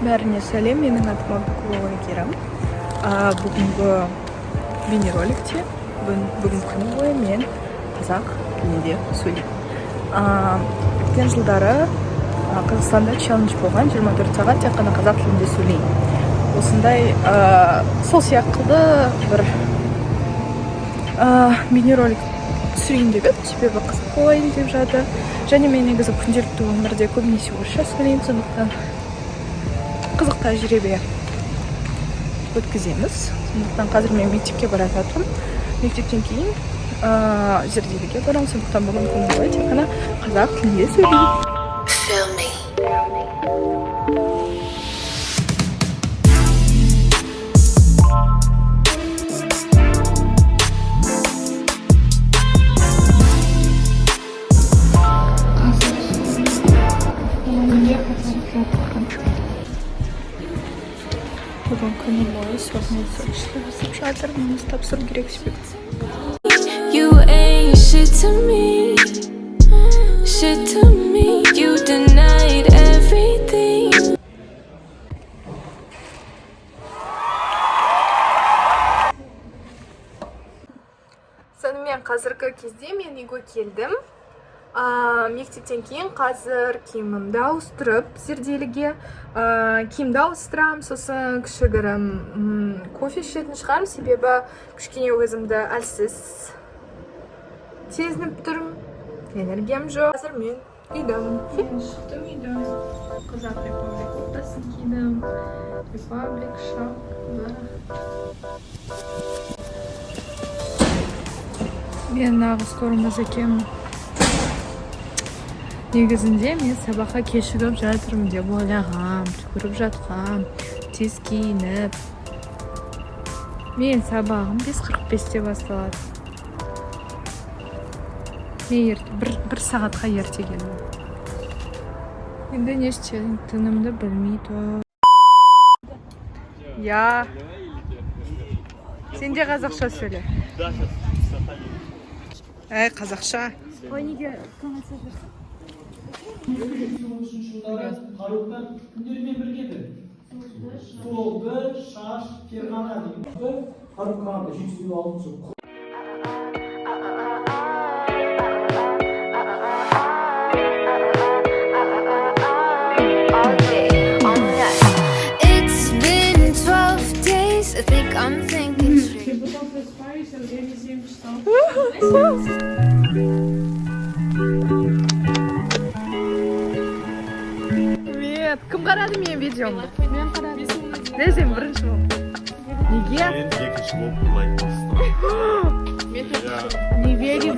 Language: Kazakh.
Бәріне сәлем, менің атым Абдукулова Керім. Бүгінгі бейнероликте бүгін күні бойы мен қазақ тілінде сөйлеймін. Өткен жылдары Қазақстанда челлендж болған 24 сағат тек қана қазақ тілінде сөйлеймін. Осындай сол сияқты бір бейнеролик түсірейін деп еді, себебі қызық болайын деп жатыр. Және мен негізі күнделікті өмірде көбінесе орысша сөйлеймін, сондықтан қызық тәжірибе өткіземіз. Сондықтан қазір мен мектепке бара жатырмын. Мектептен кейін зерделіге барамын, сондықтан бүгін күні бойы тек қана қазақ тілінде сөйлеймін. Бүгін күні бойы сотный сочты жасап жатырмын, тапсыру керек себебі. You ain't shit to me, shit to me. You denied everything. Сонымен қазіргі кезде мен үйге келдім. Мектептен кейін қазір киімімді ауыстырып зерделіге киімді ауыстырамын, сосын кішігірім кофе ішетін шығармын, себебі кішкене өзімді әлсіз сезініп тұрмын, энергиям жоқ. Қазір мен үйдемін. Шықтым үйден. Қазақ Репаблик кофтасын кидім. Репаблик шапка. Мен нағыз тормоз екенмін. Негізінде мен сабаққа кешігіп жатырмын деп ойлағам, түкіріп жатқам, тез киініп. Мен сабағым 5:45-те басталады. Мен бір сағатқа ерте келдім. Енді не істейтінімді білмей тұр. Я. Сен де қазақша сөйле. Қазақша. Ой, неге көңілсіз жүрсің? Қаруықтар күндермен біргеді. Солды, шаш, керғана деймін. Қаруық қағанда жүйсіз алдым сол. It's been 12 days, I think I'm thinking straight. Кім қарады мен видеомды? Мен қарадым. Не сен бірінші бол? Неге? Мен екінші болып лайк бастым. Не верю.